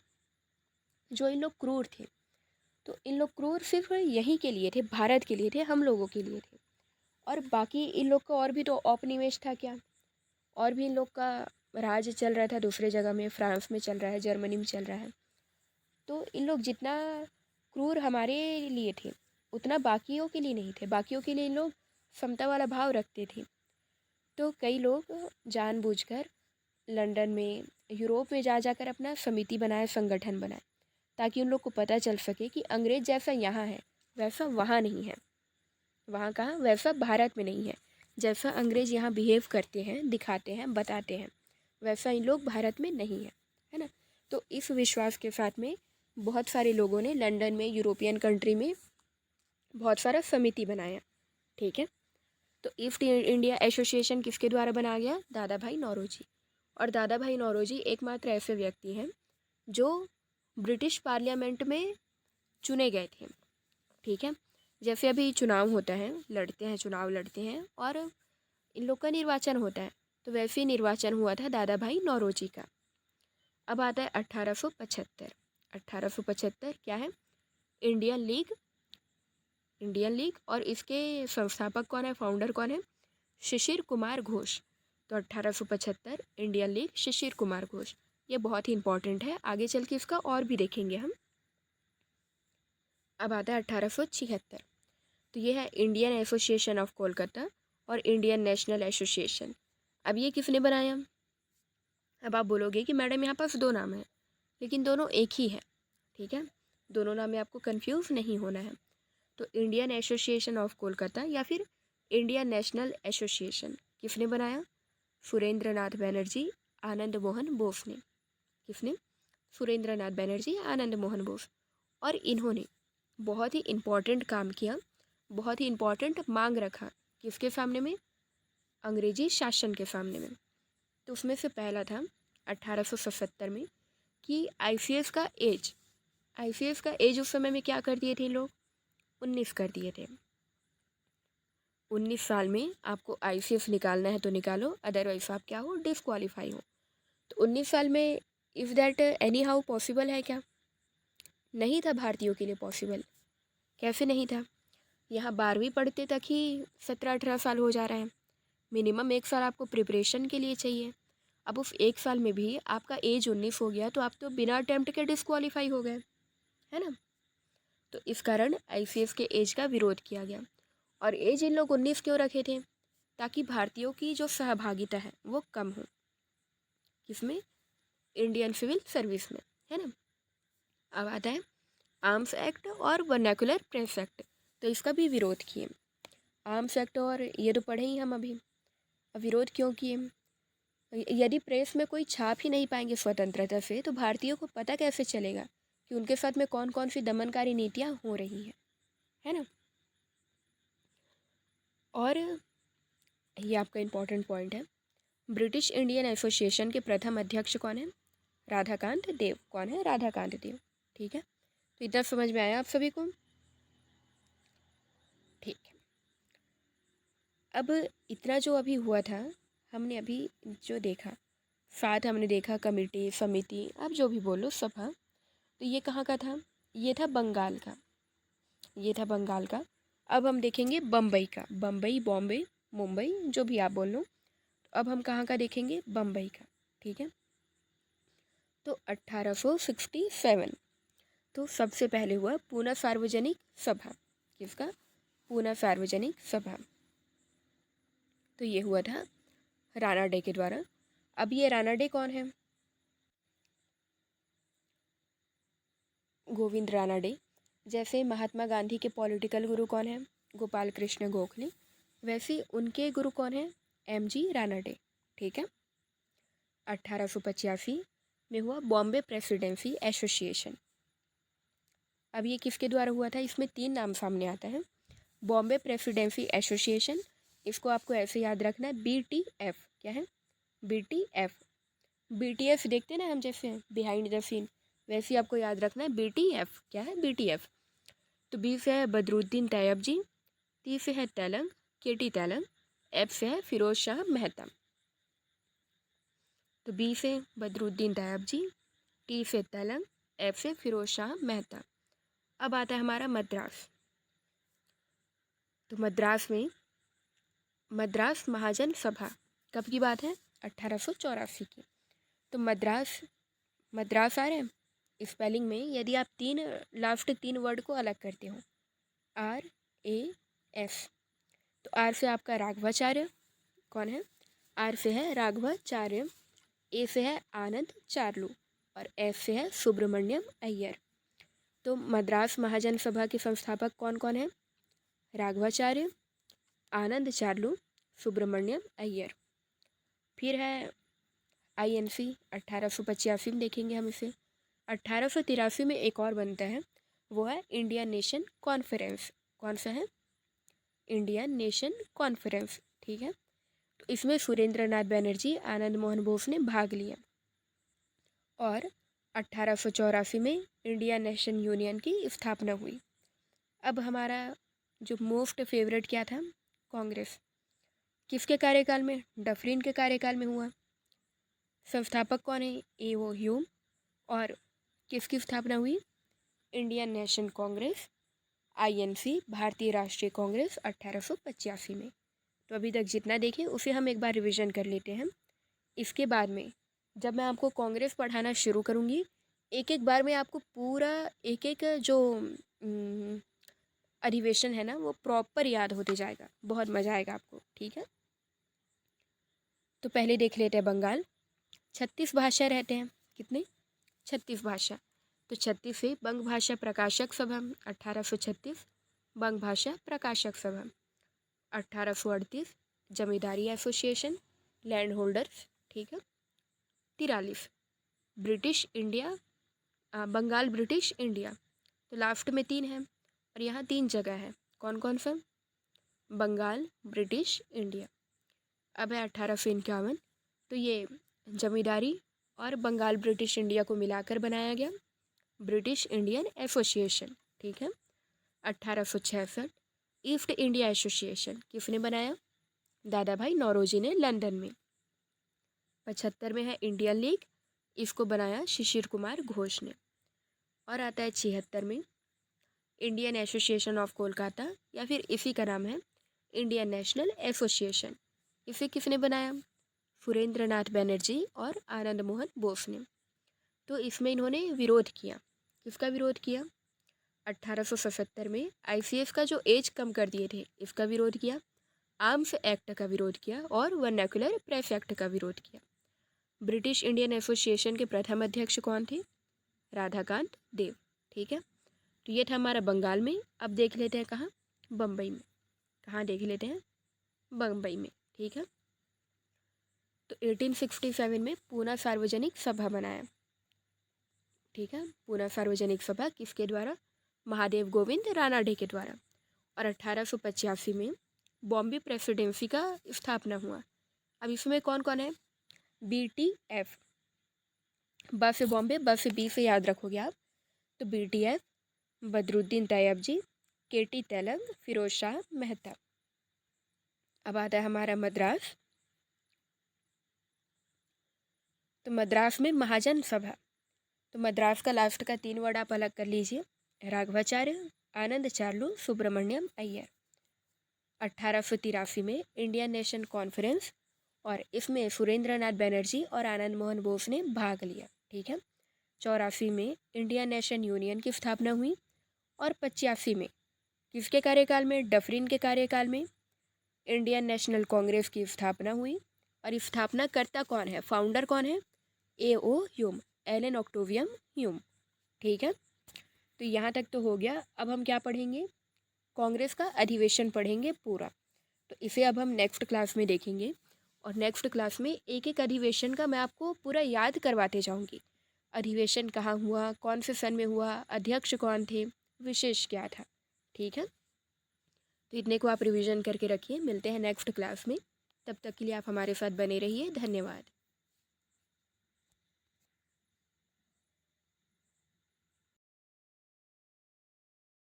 जो इन लोग क्रूर थे, तो इन लोग क्रूर सिर्फ यहीं के लिए थे, भारत के लिए थे, हम लोगों के लिए थे। और बाकी इन लोग का और भी तो औपनिवेश था क्या, और भी इन लोग का राज चल रहा था दूसरे जगह में, फ्रांस में चल रहा है, जर्मनी में चल रहा है। तो इन लोग जितना क्रूर हमारे लिए थे उतना बाकियों के लिए नहीं थे। बाकियों के लिए इन लोग समता वाला भाव रखते थे। तो कई लोग जानबूझकर लंदन में, यूरोप में जा जाकर अपना समिति बनाए, संगठन बनाए, ताकि उन लोग को पता चल सके कि अंग्रेज़ जैसा यहाँ है वैसा वहाँ नहीं है। वहाँ कहाँ? वैसा भारत में नहीं है। जैसा अंग्रेज़ यहाँ बिहेव करते हैं, दिखाते हैं, बताते हैं, वैसा इन लोग भारत में नहीं है ना। तो इस विश्वास के साथ में बहुत सारे लोगों ने लंदन में, यूरोपियन कंट्री में बहुत सारा समिति बनाया। ठीक है। तो ईस्ट इंडिया एसोसिएशन किसके द्वारा बनाया गया? दादा भाई नौरोजी। और दादा भाई नौरोजी एकमात्र ऐसे व्यक्ति हैं जो ब्रिटिश पार्लियामेंट में चुने गए थे। ठीक है। जैसे अभी चुनाव होता है, लड़ते हैं, चुनाव लड़ते हैं और इन लोग का निर्वाचन होता है, तो वैसे ही निर्वाचन हुआ था दादा भाई नौरोजी का। अब आता है 1875। 1875 क्या है? Indian league. Indian league. और इसके संस्थापक कौन है, फाउंडर कौन है? शिशिर कुमार घोष। तो 1875 इंडियन लीग, शिशिर कुमार घोष। ये बहुत ही इंपॉर्टेंट है, आगे चल के इसका और भी देखेंगे हम। अब आता है 1876। तो ये है इंडियन एसोसिएशन ऑफ कोलकाता और इंडियन नेशनल एसोसिएशन। अब ये किसने बनाया? अब आप बोलोगे कि मैडम यहाँ पास दो नाम है, लेकिन दोनों एक ही है। ठीक है, दोनों नाम में आपको कंफ्यूज नहीं होना है। तो इंडियन एसोसिएशन ऑफ कोलकाता या फिर इंडियन नेशनल एसोसिएशन किसने बनाया? सुरेंद्र नाथ बैनर्जी, आनंद मोहन बोस ने। किसने? सुरेंद्र नाथ बैनर्जी, आनंद मोहन बोस। और इन्होंने बहुत ही इम्पॉर्टेंट काम किया, बहुत ही इम्पॉर्टेंट मांग रखा। किसके सामने में? अंग्रेजी शासन के सामने में। तो उसमें से पहला था 1877 में कि आईसीएस का एज, आईसीएस का एज उस समय में क्या कर दिए थे लोग? 19 कर दिए थे। 19 साल में आपको आईसीएस निकालना है तो निकालो, अदरवाइज आप क्या हो? डिसक्वालीफाई हो। तो 19 साल में if that any how possible है क्या? नहीं था भारतीयों के लिए पॉसिबल। कैसे नहीं था? यहाँ 12वीं पढ़ते तक ही 17-18 साल हो जा रहा है। मिनिमम 1 साल आपको प्रिपरेशन के लिए चाहिए। अब उस 1 साल में भी आपका एज 19 हो गया तो आप तो बिना अटेम्प्ट के डिसक्वालीफाई हो गए, है ना। तो इस कारण आईसीएस के एज का विरोध किया गया। और एज इन लोग 19 क्यों रखे थे? ताकि भारतीयों की जो सहभागिता है वो कम हो। किसमें? इंडियन सिविल सर्विस में, है ना। अब आता है आर्म्स एक्ट और वर्नाकुलर प्रेस एक्ट। तो इसका भी विरोध किए। आर्म्स एक्ट और ये तो पढ़े ही हम अभी। अब विरोध क्यों किए? यदि प्रेस में कोई छाप ही नहीं पाएंगे स्वतंत्रता से तो भारतीयों को पता कैसे चलेगा कि उनके साथ में कौन कौन सी दमनकारी नीतियाँ हो रही हैं, है ना। और ये आपका इम्पोर्टेंट पॉइंट है। ब्रिटिश इंडियन एसोसिएशन के प्रथम अध्यक्ष कौन है? राधाकांत देव। कौन है? राधाकांत देव। ठीक है, तो इतना समझ में आया आप सभी को? ठीक है। अब इतना जो अभी हुआ था, हमने अभी जो देखा, साथ हमने देखा कमेटी, समिति, आप जो भी बोलो, सभा। तो ये कहाँ का था? ये था बंगाल का। ये था बंगाल का। अब हम देखेंगे बम्बई का। बम्बई, बॉम्बे, मुंबई, जो भी आप बोल लो। अब हम कहाँ का देखेंगे? बम्बई का। ठीक है, तो 1867 तो सबसे पहले हुआ पूना सार्वजनिक सभा। किसका? पूना सार्वजनिक सभा। तो ये हुआ था राणा डे के द्वारा। अब ये राणा डे कौन है? गोविंद राणा डे। जैसे महात्मा गांधी के पॉलिटिकल गुरु कौन है? गोपाल कृष्ण गोखले। वैसे उनके गुरु कौन है? MG Rana day. ठीक है। 1885 में हुआ बॉम्बे प्रेसिडेंसी एसोसिएशन। अब ये किसके द्वारा हुआ था? इसमें 3 नाम सामने आता है। बॉम्बे प्रेसिडेंसी एसोसिएशन, इसको आपको ऐसे याद रखना है, BTF। क्या है? BTF। BTF देखते हैं ना हम, जैसे बिहाइंड द सीन, वैसे ही आपको याद रखना है BTF। क्या है? BTF। तो बी से है बदरुद्दीन तैयब जी, टी से है तेलंग, KT तेलंग, F से है फिरोज शाह मेहता। तो बी से बदरुद्दीन तैयब जी, टी से तेलंग, F से फिरोज शाह मेहता। अब आता है हमारा मद्रास। तो मद्रास में मद्रास महाजन सभा कब की बात है? 1884 की। तो मद्रास मद्रास आ रहे हैं स्पेलिंग में, यदि आप लास्ट तीन वर्ड को अलग करते हो, RAS। तो आर से आपका राघवाचार्य, कौन है? आर से है राघवाचार्य, ए से है आनंद चार्लू, और एफ से है सुब्रमण्यम अय्यर। तो मद्रास महाजन सभा के संस्थापक कौन कौन है? राघवाचार्य, आनंद चार्लू, सुब्रमण्यम अय्यर। फिर है INC 1885 में देखेंगे हम इसे। 1883 में एक और बनता है, वो है इंडियन नेशन कॉन्फ्रेंस। कौन सा है? Indian nation conference. ठीक है। तो इसमें सुरेंद्र नाथ बनर्जी, आनंद मोहन बोस ने भाग लिया। और 1884 में इंडियन नेशन यूनियन की स्थापना हुई। अब हमारा जो मोस्ट फेवरेट क्या था? कांग्रेस। किसके कार्यकाल में? डफरिन के कार्यकाल में हुआ। संस्थापक कौन है? A.O. ह्यूम। और किसकी स्थापना हुई? इंडियन नेशन कांग्रेस, INC, भारतीय राष्ट्रीय कांग्रेस, 1885 में। तो अभी तक जितना देखें उसे हम एक बार रिवीजन कर लेते हैं। इसके बाद में जब मैं आपको कांग्रेस पढ़ाना शुरू करूँगी, एक एक बार में आपको पूरा एक एक जो अधिवेशन है ना, वो प्रॉपर याद होते जाएगा। बहुत मज़ा आएगा आपको। ठीक है। तो पहले देख लेते हैं बंगाल। 36 भाषा रहते हैं। कितने? 36 भाषा। तो 36 से बंग भाषा प्रकाशक सभा 1836, बंग भाषा प्रकाशक सभा। 1838 जमींदारी एसोसिएशन, लैंड होल्डर्स। ठीक है। 43 British India, Bengal British India. तो लास्ट में 3 है, और यहाँ 3 जगह है। कौन कौन सा? Bengal British India. अब है 1851, तो ये जमींदारी और बंगाल ब्रिटिश इंडिया को मिलाकर बनाया गया ब्रिटिश इंडियन एसोसिएशन। ठीक है। 1866 ईस्ट इंडिया एसोसिएशन किसने बनाया? दादा भाई नौरोजी ने, लंदन में। 75 में है इंडियन लीग, इसको बनाया शिशिर कुमार घोष ने। और आता है 76 में इंडियन एसोसिएशन ऑफ कोलकाता, या फिर इसी का नाम है इंडियन नेशनल एसोसिएशन। इसे किसने बनाया? सुरेंद्र नाथ बनर्जी और आनंद मोहन बोस ने। तो इसमें इन्होंने विरोध किया। किसका विरोध किया? 1877 में ICS का जो एज कम कर दिए थे, इसका विरोध किया। आर्म्स एक्ट का विरोध किया और वर्नाक्युलर प्रेस एक्ट का विरोध किया। ब्रिटिश इंडियन एसोसिएशन के प्रथम अध्यक्ष कौन थे? राधाकांत देव। ठीक है। तो ये था हमारा बंगाल में। अब देख लेते हैं कहाँ? बम्बई में। कहाँ देख लेते हैं? बम्बई में। ठीक है। तो 1867 में पूना सार्वजनिक सभा बनाया। ठीक है। पूना सार्वजनिक सभा किसके द्वारा? महादेव गोविंद रानाडे के द्वारा। और 1885 में बॉम्बे प्रेसिडेंसी का स्थापना हुआ। अब इसमें कौन कौन है? BTF। ब से बॉम्बे, ब से बी से याद रखोगे आप। तो BTF बदरुद्दीन तैयब जी, KT तेलंग, फिरोज शाह मेहता। अब आता है हमारा मद्रास। तो मद्रास में महाजन सभा। तो मद्रास का लास्ट का 3 वर्ड आप अलग कर लीजिए, राघवाचार्य, आनंद चार्लू, सुब्रमण्यम अय्यर। 1883 में इंडियन नेशन कॉन्फ्रेंस, और इसमें सुरेंद्र नाथ बनर्जी और आनंद मोहन बोस ने भाग लिया। ठीक है। 84 में इंडियन नेशन यूनियन की स्थापना हुई। और 85 में किसके कार्यकाल में? डफरिन के कार्यकाल में इंडियन नेशनल कांग्रेस की स्थापना हुई। और स्थापनाकर्ता कौन है? फाउंडर कौन है? A.O. Hume, Allan Octavian Hume. ठीक है। तो यहाँ तक तो हो गया। अब हम क्या पढ़ेंगे? कांग्रेस का अधिवेशन पढ़ेंगे पूरा। तो इसे अब हम नेक्स्ट क्लास में देखेंगे, और नेक्स्ट क्लास में एक एक अधिवेशन का मैं आपको पूरा याद करवाते जाऊंगी। अधिवेशन कहाँ हुआ, कौन से सन में हुआ, अध्यक्ष कौन थे, विशेष क्या था। ठीक है। तो इतने को आप रिवीजन करके रखिए। मिलते हैं नेक्स्ट क्लास में, तब तक के लिए आप हमारे साथ बने रहिए। धन्यवाद।